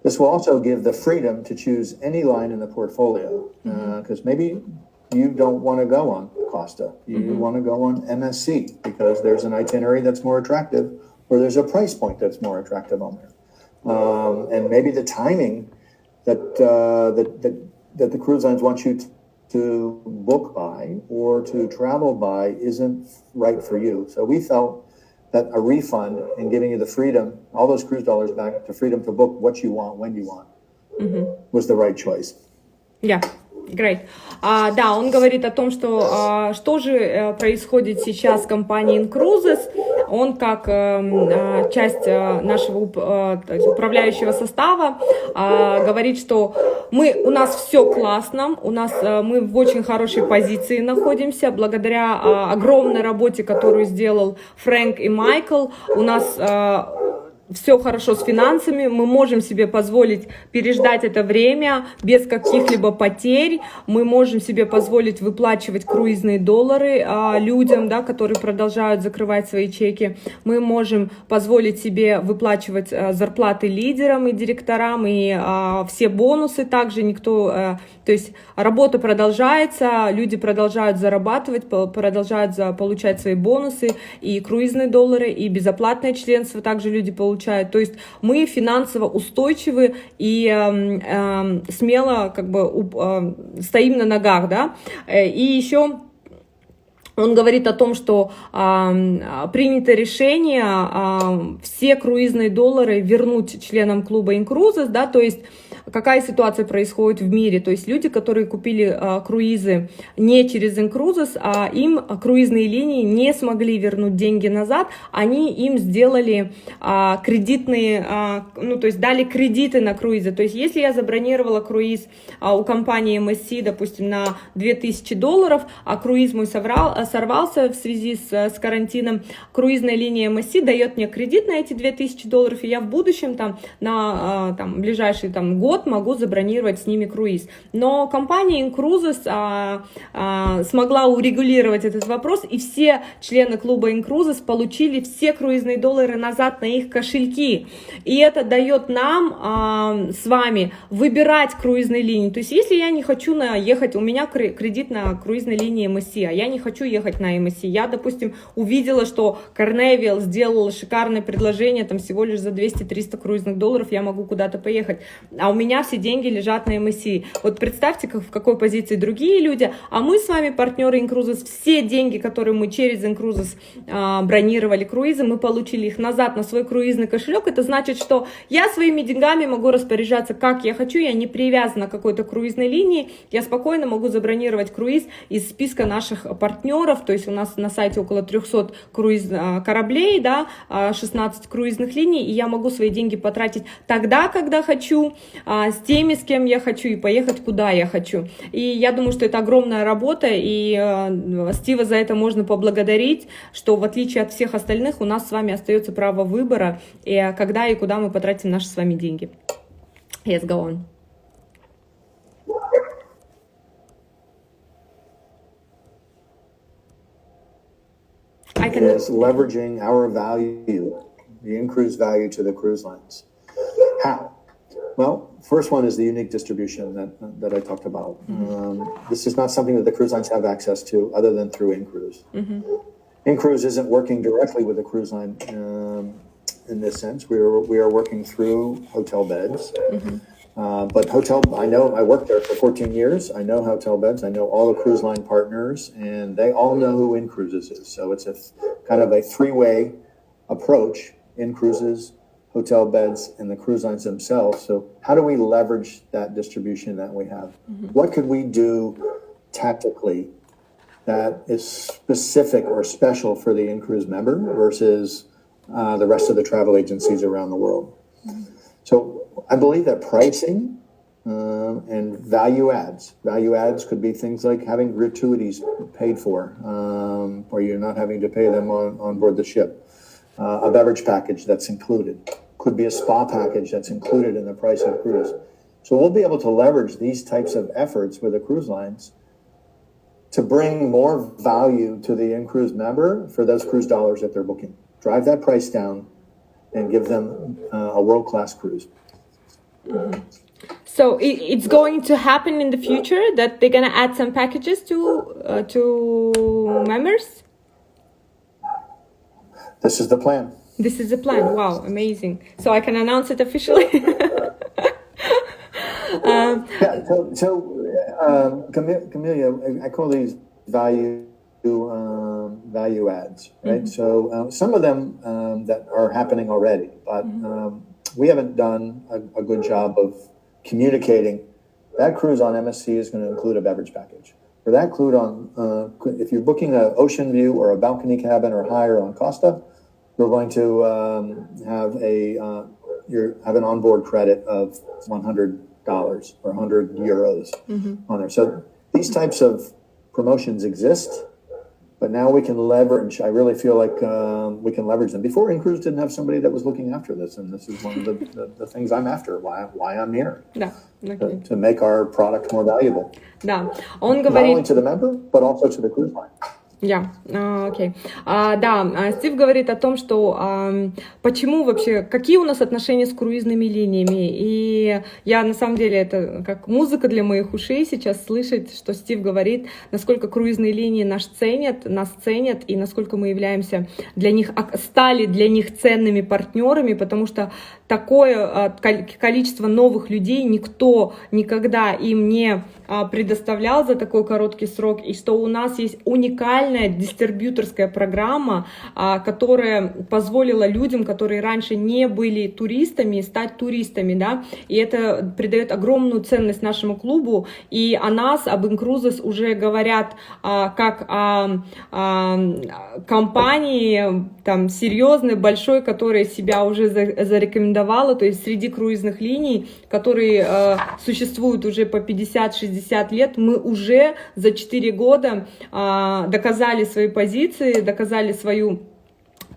This will also give the freedom to choose any line in the portfolio, because maybe you don't want to go on Costa. You want to go on MSC because there's an itinerary that's more attractive, or there's a price point that's more attractive on there. And maybe the timing that the cruise lines want you to book by or to travel by isn't right for you. So we felt that a refund and giving you the freedom, all those cruise dollars back, the freedom to book what you want, when you want, was the right choice. Yeah. Great. Да, он говорит о том, что же происходит сейчас с компанией inCruises. Он как часть нашего управляющего состава говорит, что у нас все классно, мы в очень хорошей позиции находимся, благодаря огромной работе, которую сделал Фрэнк и Майкл. У нас все хорошо с финансами, мы можем себе позволить переждать это время без каких-либо потерь, мы можем себе позволить выплачивать круизные доллары людям, да, которые продолжают закрывать свои чеки, мы можем позволить себе выплачивать зарплаты лидерам и директорам, и все бонусы также то есть работа продолжается, люди продолжают зарабатывать, продолжают получать свои бонусы, и круизные доллары, и безоплатное членство также люди получают. получают. То есть мы финансово устойчивы и смело как бы стоим на ногах, да. И еще он говорит о том, что принято решение все круизные доллары вернуть членам клуба inCruises, да, то есть какая ситуация происходит в мире, то есть люди, которые купили круизы не через inCruises, а им круизные линии не смогли вернуть деньги назад, они им сделали кредитные, ну, то есть дали кредиты на круизы, то есть если я забронировала круиз у компании MSC, допустим, на $2000, а круиз мой сорвался в связи с карантином, круизная линия MSC дает мне кредит на эти $2000, и я в будущем там на ближайший год могу забронировать с ними круиз. Но компания inCruises смогла урегулировать этот вопрос, и все члены клуба inCruises получили все круизные доллары назад на их кошельки. И это дает нам с вами выбирать круизные линии. То есть если я не хочу ехать, у меня кредит на круизной линии MSC, а я не хочу ехать на MSC, я, допустим, увидела, что Carnival сделал шикарное предложение, там всего лишь за 200-300 круизных долларов я могу куда-то поехать, а у меня все деньги лежат на MSC. Вот представьте, в какой позиции другие люди, а мы с вами, партнеры inCruises, все деньги, которые мы через inCruises бронировали круизы, мы получили их назад на свой круизный кошелек. Это значит, что я своими деньгами могу распоряжаться как я хочу, я не привязана к какой-то круизной линии, я спокойно могу забронировать круиз из списка наших партнеров, то есть у нас на сайте около 300 кораблей, да, 16 круизных линий, и я могу свои деньги потратить тогда, когда хочу, с теми, с кем я хочу, и поехать куда я хочу. И я думаю, что это огромная работа, и Стива за это можно поблагодарить, что в отличие от всех остальных у нас с вами остается право выбора, и когда и куда мы потратим наши с вами деньги. Yes, go on. Is leveraging our value, the inCruise value to the cruise lines. How? Well, first one is the unique distribution that I talked about. This is not something that the cruise lines have access to other than through inCruise. inCruise isn't working directly with the cruise line in this sense. We are working through hotel beds. But I know I worked there for 14 years. I know hotel beds. I know all the cruise line partners, and they all know who inCruises is. So it's a kind of a three-way approach: inCruises, hotel beds, and the cruise lines themselves. So how do we leverage that distribution that we have? What could we do tactically that is specific or special for the inCruise member versus the rest of the travel agencies around the world? So I believe that pricing and value adds could be things like having gratuities paid for, or you're not having to pay them on board the ship. A beverage package that's included. Could be a spa package that's included in the price of the cruise. So we'll be able to leverage these types of efforts with the cruise lines to bring more value to the inCruise member for those cruise dollars that they're booking. Drive that price down and give them a world-class cruise. So it's going to happen in the future that they're going to add some packages to members? This is the plan. This is the plan. Wow, amazing. So I can announce it officially? Camelia, I call these value adds, right? So some of them that are happening already, but we haven't done a good job of communicating. That cruise on MSC is going to include a beverage package. For that cruise on, if you're booking an ocean view or a balcony cabin or higher on Costa, you're going to have an onboard credit of $100 or 100 euros on there. So these types of promotions exist, but now we can leverage. I really feel like we can leverage them. Before, inCruise didn't have somebody that was looking after this, and this is one of the things I'm after. Why I'm here? Да, to make our product more valuable. Да, он Not говорит. only to the member, but also to the cruise line. Окей. Да, Стив говорит о том, что почему вообще, какие у нас отношения с круизными линиями. И я, на самом деле, это как музыка для моих ушей сейчас слышать, что Стив говорит, насколько круизные линии нас ценят, и насколько мы являемся для них, стали для них ценными партнерами, потому что такое количество новых людей никто никогда им не предоставлял за такой короткий срок, и что у нас есть уникальная дистрибьюторская программа, которая позволила людям, которые раньше не были туристами, стать туристами, да, и это придает огромную ценность нашему клубу, и о нас, об inCruises уже говорят как о компании там серьезной, большой, которая себя уже зарекомендовала, то есть среди круизных линий, которые существуют уже по 50-60 лет, мы уже за 4 года доказали свои позиции, доказали свою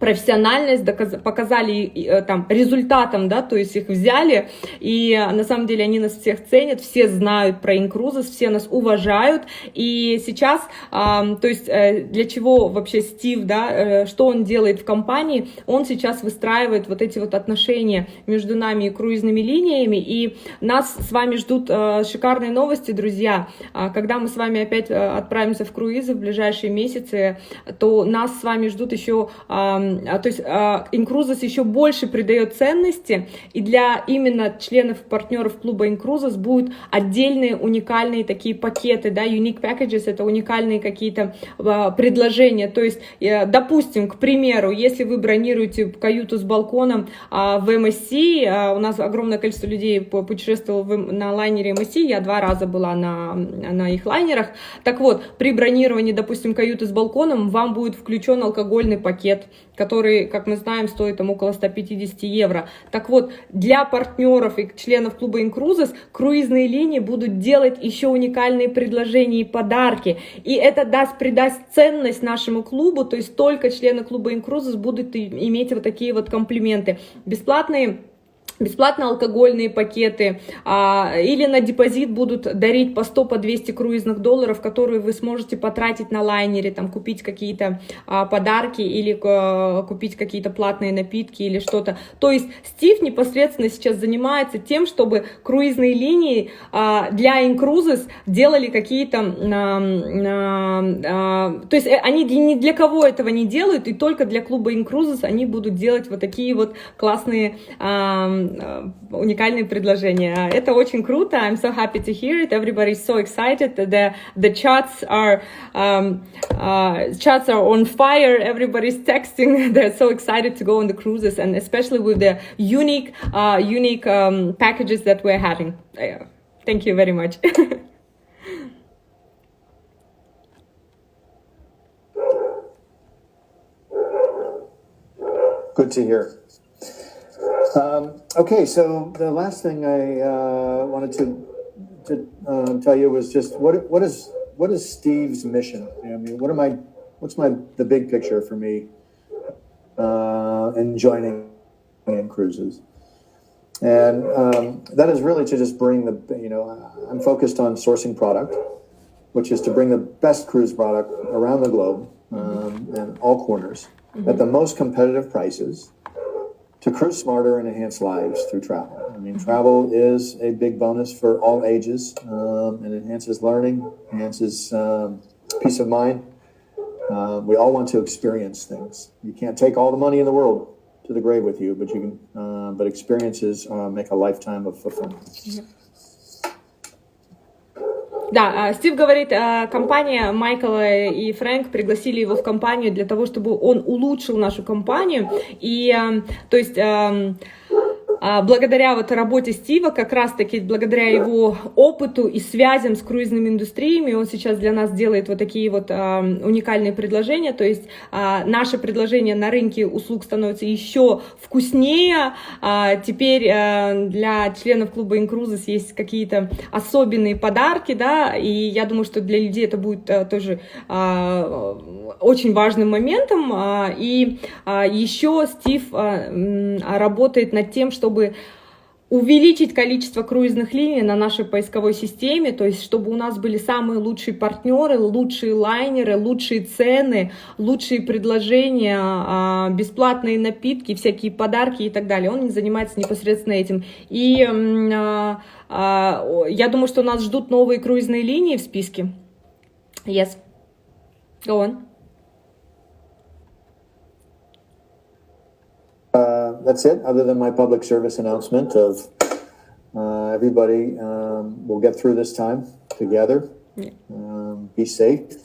профессиональность, показали там результатом, да, то есть их взяли, и на самом деле они нас всех ценят, все знают про inCruises, все нас уважают, и сейчас, то есть для чего вообще Стив, да, что он делает в компании, он сейчас выстраивает вот эти вот отношения между нами и круизными линиями, и нас с вами ждут шикарные новости, друзья, когда мы с вами опять отправимся в круизы в ближайшие месяцы, то нас с вами ждут еще то есть inCruises еще больше придает ценности, и для именно членов, партнеров клуба inCruises будут отдельные уникальные такие пакеты, да, unique packages, это уникальные какие-то предложения, то есть, допустим, к примеру, если вы бронируете каюту с балконом в MSC, у нас огромное количество людей путешествовало на лайнере MSC, я 2 раза была на их лайнерах, так вот, при бронировании, допустим, каюты с балконом, вам будет включен алкогольный пакет, который, как мы знаем, стоит там около 150 евро. Так вот, для партнеров и членов клуба inCruises круизные линии будут делать еще уникальные предложения и подарки. И это придаст ценность нашему клубу, то есть только члены клуба inCruises будут иметь вот такие вот комплименты. Бесплатно алкогольные пакеты, или на депозит будут дарить по 100, по 200 круизных долларов, которые вы сможете потратить на лайнере, там, купить какие-то подарки или купить какие-то платные напитки или что-то. То есть Стив непосредственно сейчас занимается тем, чтобы круизные линии для inCruises делали какие-то, то есть они ни для кого этого не делают, и только для клуба inCruises они будут делать вот такие вот классные уникальные предложения. Это очень круто. I'm so happy to hear it. Everybody is so excited. The chats are on fire. Everybody's texting. They're so excited to go on the cruises, and especially with the unique packages that we're having. Thank you very much. Good to hear. Okay, so the last thing I wanted to tell you was just what is Steve's mission? I mean, what's the big picture for me in joining inCruises? And that is really to just bring I'm focused on sourcing product, which is to bring the best cruise product around the globe and all corners at the most competitive prices, to cruise smarter and enhance lives through travel. I mean, travel is a big bonus for all ages. It enhances learning, enhances peace of mind. We all want to experience things. You can't take all the money in the world to the grave with you, but you can. But experiences make a lifetime of fulfillment. Да, Стив говорит, компания Майкл и Фрэнк пригласили его в компанию для того, чтобы он улучшил нашу компанию. И, то есть, благодаря вот работе Стива, как раз-таки благодаря его опыту и связям с круизными индустриями, он сейчас для нас делает вот такие вот уникальные предложения, то есть наше предложение на рынке услуг становится еще вкуснее. Теперь для членов клуба inCruises есть какие-то особенные подарки, да, и я думаю, что для людей это будет тоже очень важным моментом. И еще Стив работает над тем, чтобы увеличить количество круизных линий на нашей поисковой системе, то есть чтобы у нас были самые лучшие партнеры, лучшие лайнеры, лучшие цены, лучшие предложения, бесплатные напитки, всякие подарки и так далее. Он занимается непосредственно этим. И я думаю, что нас ждут новые круизные линии в списке. Yes. Go on. That's it, other than my public service announcement of everybody will get through this time together. Yeah. Be safe.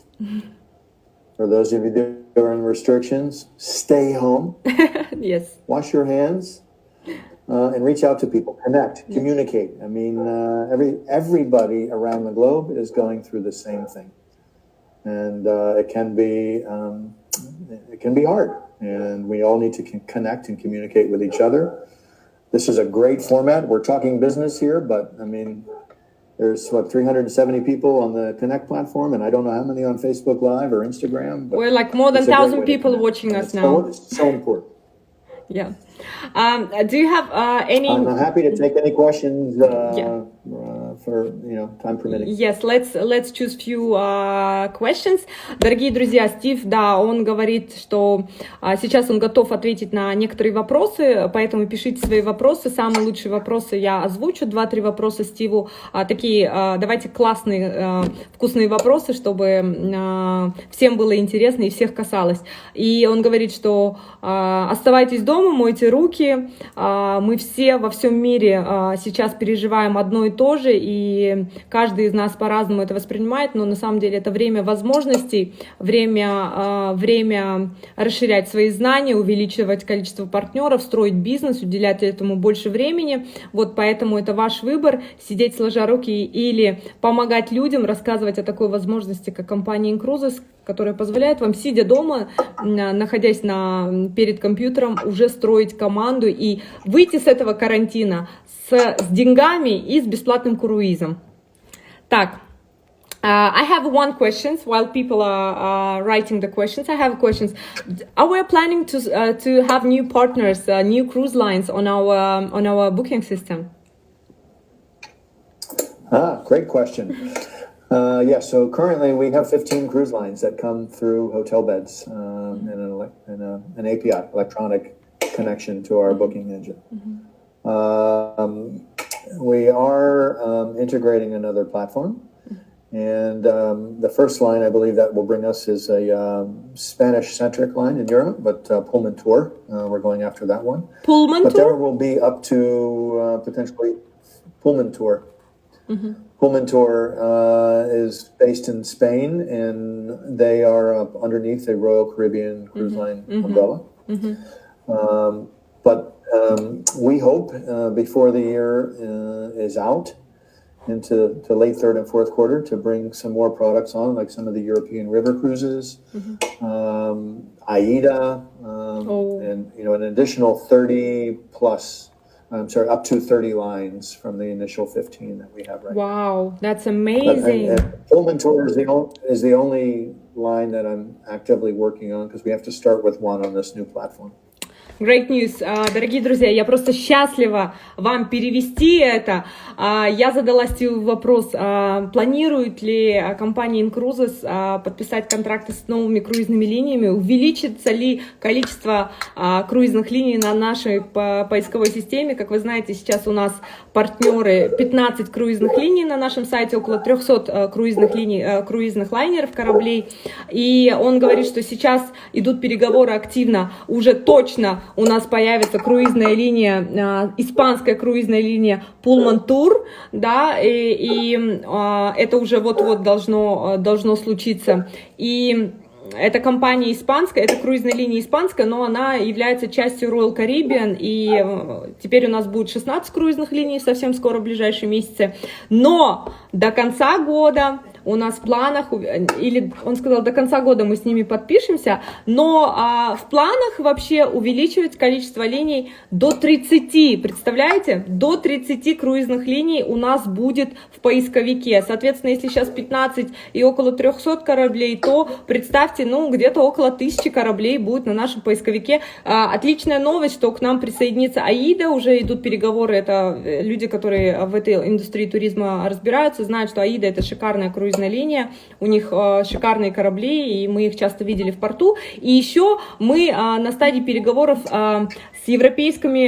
For those of you that are in restrictions, stay home. Yes. Wash your hands and reach out to people. Connect, communicate. I mean, everybody around the globe is going through the same thing. And it can be hard. And we all need to connect and communicate with each other. This is a great format. We're talking business here, but I mean, there's 370 people on the Connect platform, and I don't know how many on Facebook Live or Instagram. We're like more than 1,000 people watching us now. It's so important. Yeah. Do you have any? I'm happy to take any questions for time permitting. Yes, let's choose few questions. Дорогие друзья, Стив, да, он говорит, что сейчас он готов ответить на некоторые вопросы, поэтому пишите свои вопросы. Самые лучшие вопросы я озвучу. 2-3 вопроса Стиву. Такие, давайте классные, вкусные вопросы, чтобы всем было интересно и всех касалось. И он говорит, что оставайтесь дома, мойте руки. Мы все во всем мире сейчас переживаем одно и то же, и каждый из нас по-разному это воспринимает, но на самом деле это время возможностей, время расширять свои знания, увеличивать количество партнеров, строить бизнес, уделять этому больше времени. Вот поэтому это ваш выбор, сидеть сложа руки или помогать людям, рассказывать о такой возможности, как компания inCruises, которая позволяет вам, сидя дома, находясь перед компьютером, уже строить команду и выйти с этого карантина с деньгами и с бесплатным круизом. Так, I have one question while people are writing the questions. I have questions. Are we planning to have new partners, new cruise lines on our booking system? Great question. Yeah, so currently we have 15 cruise lines that come through hotel beds and an API, electronic connection to our booking engine. We are integrating another platform, and the first line I believe that will bring us is a Spanish-centric line in Europe, but Pullman Tour. We're going after that one. Pullman but Tour? There will be up to potentially Pullman Tour. Pullman Tour is based in Spain, and they are underneath the Royal Caribbean Cruise Line umbrella. But we hope before the year is out into late third and fourth quarter to bring some more products on, like some of the European river cruises, AIDA, and an additional 30 plus. Up to 30 lines from the initial 15 that we have right now. Wow, that's amazing. And Pullman Tour is the only line that I'm actively working on because we have to start with one on this new platform. Great news. Дорогие друзья, я просто счастлива вам перевести это. Я задала Стиву вопрос, планирует ли компания inCruises подписать контракты с новыми круизными линиями, увеличится ли количество круизных линий на нашей поисковой системе. Как вы знаете, сейчас у нас партнеры 15 круизных линий на нашем сайте, около 300 круизных лайнеров, кораблей. И он говорит, что сейчас идут переговоры активно, уже точно у нас появится круизная линия, испанская круизная линия Pullman Tour, да, и это уже вот-вот должно случиться. И эта компания испанская, это круизная линия испанская, но она является частью Royal Caribbean, и теперь у нас будет 16 круизных линий совсем скоро, в ближайшие месяцы. Но до конца года у нас в планах, или он сказал, до конца года мы с ними подпишемся, но в планах вообще увеличивать количество линий до 30, представляете? До 30 круизных линий у нас будет в поисковике. Соответственно, если сейчас 15 и около 300 кораблей, то представьте, ну, где-то около 1000 кораблей будет на нашем поисковике. Отличная новость, что к нам присоединится АИДа, уже идут переговоры, это люди, которые в этой индустрии туризма разбираются, знают, что АИДа — это шикарная круизная линия, у них шикарные корабли, и мы их часто видели в порту. И еще мы на стадии переговоров с европейскими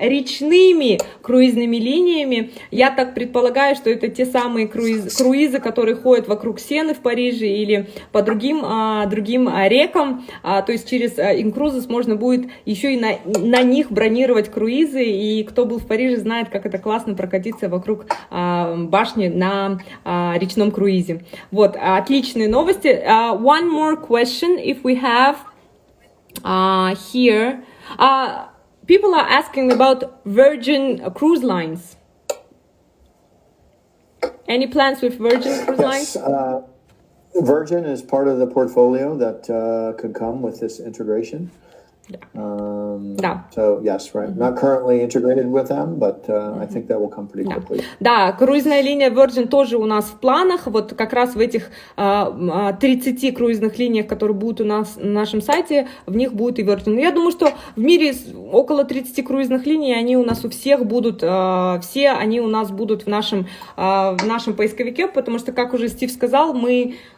речными круизными линиями. Я так предполагаю, что это те самые круизы, которые ходят вокруг Сены в Париже или по другим рекам. То есть через inCruises можно будет еще и на них бронировать круизы. И кто был в Париже, знает, как это классно прокатиться вокруг башни на речном круизе. Вот, отличные новости. One more question, if we have here. People are asking about Virgin Cruise Lines. Any plans with Virgin Cruise Lines? Virgin is part of the portfolio that could come with this integration. Да. So yes, right. Not currently integrated with them, but I think that will come pretty quickly. Да, круизная линия Virgin тоже у нас в планах. Вот как раз в этих 30 круизных линиях, которые будут у нас на нашем сайте, в них будет и Virgin. Но я думаю, что в мире около 30 круизных линий, они у нас у всех будут, все они у нас будут в нашем поисковике, потому что, как уже Стив сказал,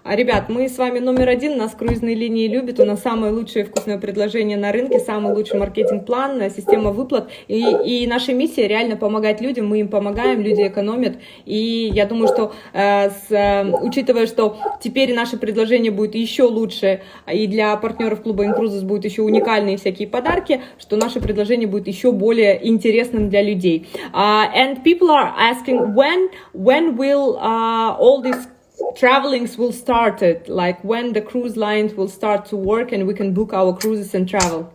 ребят, мы с вами номер один, нас круизные линии любят, у нас самое лучшее вкусное предложение на рынке, самый лучший маркетинг-план, система выплат, и наша миссия реально помогать людям, мы им помогаем, люди экономят, и я думаю, что учитывая, что теперь наше предложение будет еще лучше, и для партнеров клуба inCruises будут еще уникальные всякие подарки, что наше предложение будет еще более интересным для людей. And people are asking, when will all this travelings will start it, like when the cruise lines will start to work and we can book our cruises and travel?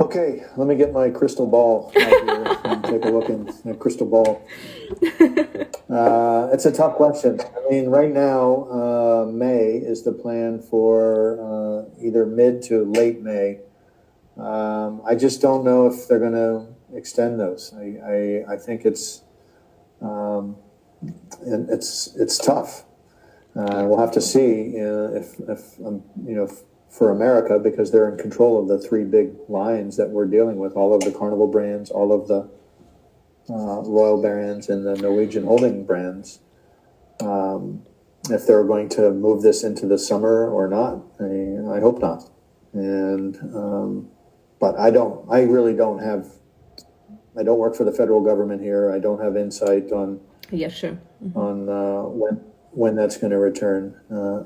Okay, let me get my crystal ball out here and take a look in the crystal ball. It's a tough question. I mean, right now, May is the plan for either mid to late May. I just don't know if they're going to extend those. I think it's tough. We'll have to see if for America, because they're in control of the three big lines that we're dealing with, all of the Carnival brands, all of the Royal brands, and the Norwegian holding brands. If they're going to move this into the summer or not, I hope not. And but I don't work for the federal government here. I don't have insight on when that's going to return.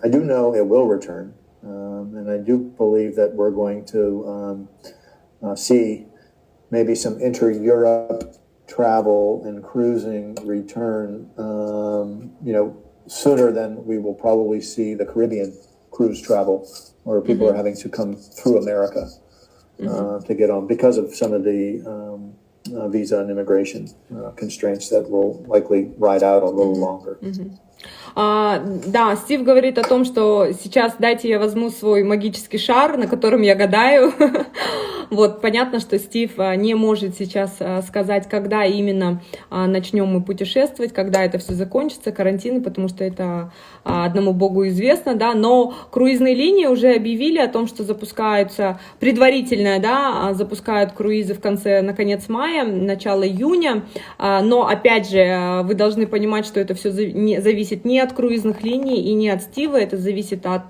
I do know it will return, and I do believe that we're going to see maybe some inter-Europe travel and cruising return, sooner than we will probably see the Caribbean cruise travel, where people are having to come through America to get on because of some of the visa and immigration constraints that will likely ride out a little longer. Да, Стив говорит о том, что сейчас дайте я возьму свой магический шар, на котором я гадаю. Вот, понятно, что Стив не может сейчас сказать, когда именно начнем мы путешествовать, когда это все закончится, карантины, потому что это одному богу известно, да, но круизные линии уже объявили о том, что запускаются предварительно, да, запускают круизы на конец мая, начало июня, но, опять же, вы должны понимать, что это все зависит не от круизных линий и не от Стива, это зависит от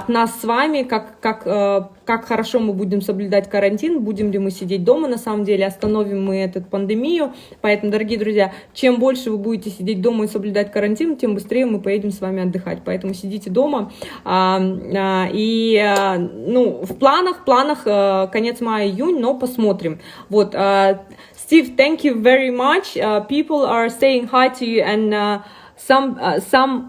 нас с вами, как хорошо мы будем соблюдать карантин, будем ли мы сидеть дома, на самом деле, остановим мы эту пандемию. Поэтому, дорогие друзья, чем больше вы будете сидеть дома и соблюдать карантин, тем быстрее мы поедем с вами отдыхать. Поэтому сидите дома. В планах конец мая-июнь, но посмотрим. Вот, Steve, thank you very much. People are saying hi to you, and some